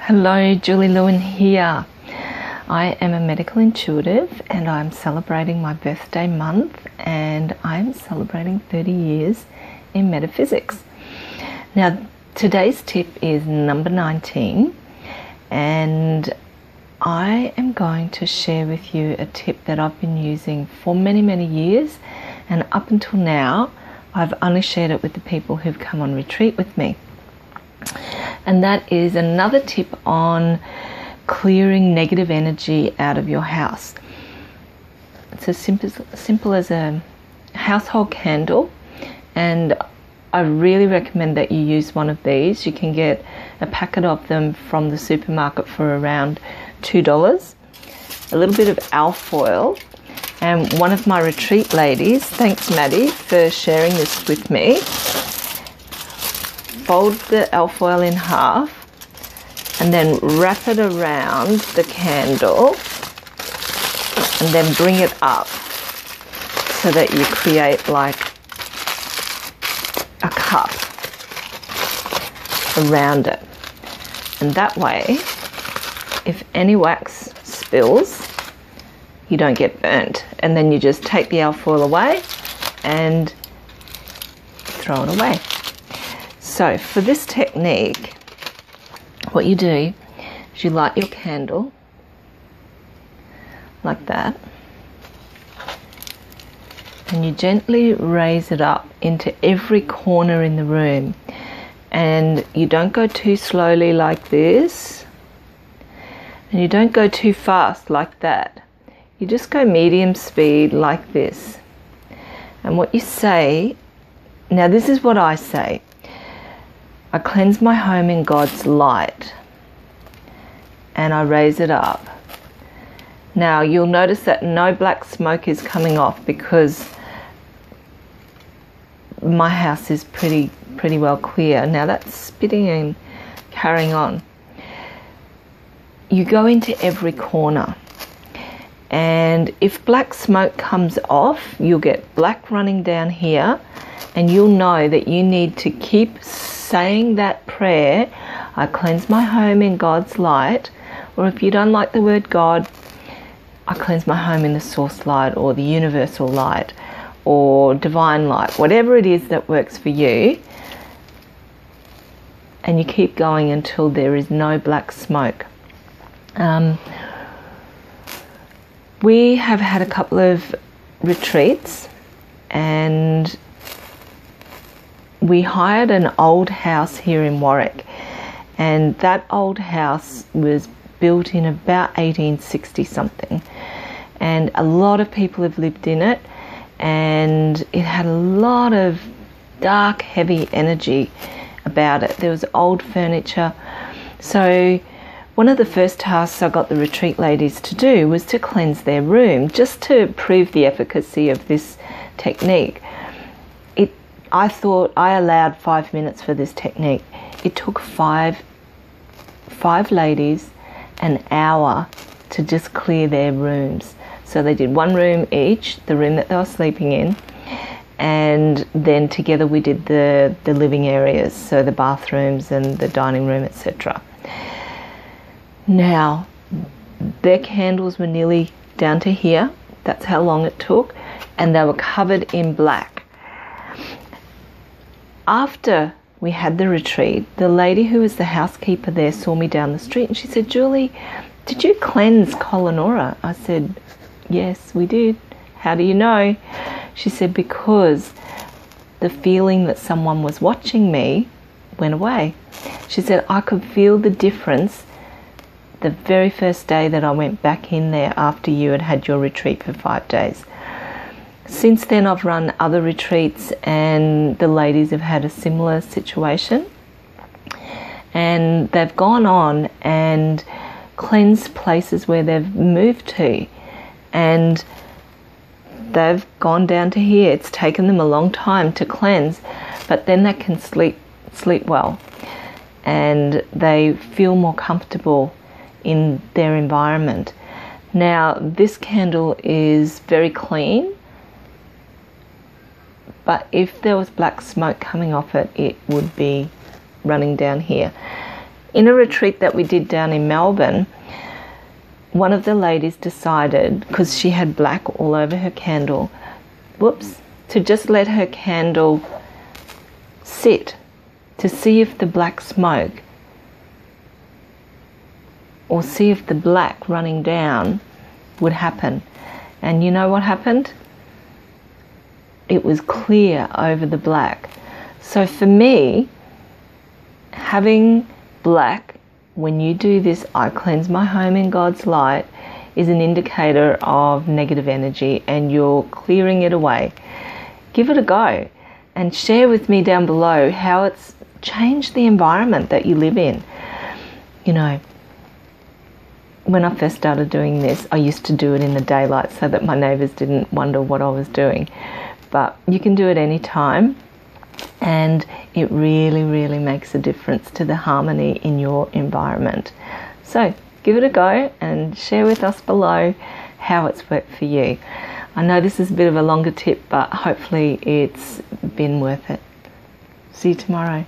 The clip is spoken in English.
Hello, Julie Lewin here. I am a medical intuitive and I'm celebrating my birthday month, and I'm celebrating 30 years in metaphysics. Now, today's tip is number 19, and I am going to share with you a tip that I've been using for many years, and up until now I've only shared it with the people who've come on retreat with me. And that is another tip on clearing negative energy out of your house. It's as simple as a household candle, and I really recommend that you use one of these. You can get a packet of them from the supermarket for around $2. A little bit of alfoil, and one of my retreat ladies, thanks Maddie for sharing this with me, fold the alfoil in half and then wrap it around the candle and then bring it up so that you create like a cup around it. And that way, if any wax spills, you don't get burnt. And then you just take the alfoil away and throw it away. So for this technique, what you do is you light your candle like that, and you gently raise it up into every corner in the room, and you don't go too slowly like this, and you don't go too fast like that. You just go medium speed like this. And what you say, now this is what I say: I cleanse my home in God's light, and I raise it up. Now you'll notice that no black smoke is coming off because my house is pretty well clear. Now that's spitting and carrying on. You go into every corner, and if black smoke comes off, you'll get black running down here, and you'll know that you need to keep saying that prayer, I cleanse my home in God's light. Or if you don't like the word God, I cleanse my home in the source light or the universal light or divine light, whatever it is that works for you. And you keep going until there is no black smoke. We have had a couple of retreats, and we hired an old house here in Warwick, and that old house was built in about 1860 something, and a lot of people have lived in it, and it had a lot of dark, heavy energy about it. There was old furniture. So one of the first tasks I got the retreat ladies to do was to cleanse their room, just to prove the efficacy of this technique. I thought I allowed 5 minutes for this technique. It took five ladies an hour to just clear their rooms. So they did one room each, the room that they were sleeping in, and then together we did the living areas, so the bathrooms and the dining room, etc. Now, their candles were nearly down to here. That's how long it took, and they were covered in black. After we had the retreat, the lady who was the housekeeper there saw me down the street, and she said, Julie, did you cleanse Colonora? I said, yes, we did. How do you know? She said, because the feeling that someone was watching me went away. She said, I could feel the difference the very first day that I went back in there after you had had your retreat for 5 days. Since then, I've run other retreats, and the ladies have had a similar situation, and they've gone on and cleansed places where they've moved to, and they've gone down to here. It's taken them a long time to cleanse, but then they can sleep well, and they feel more comfortable in their environment. Now, this candle is very clean, but if there was black smoke coming off it, it would be running down here. In a retreat that we did down in Melbourne, one of the ladies decided, because she had black all over her candle, to just let her candle sit to see if the black smoke, or see if the black running down would happen. And you know what happened? It was clear over the black. So for me, having black, when you do this, I cleanse my home in God's light, is an indicator of negative energy, and you're clearing it away. Give it a go and share with me down below how it's changed the environment that you live in. You know, when I first started doing this, I used to do it in the daylight so that my neighbours didn't wonder what I was doing. But you can do it anytime, and it really, really makes a difference to the harmony in your environment. So give it a go and share with us below how it's worked for you. I know this is a bit of a longer tip, but hopefully it's been worth it. See you tomorrow.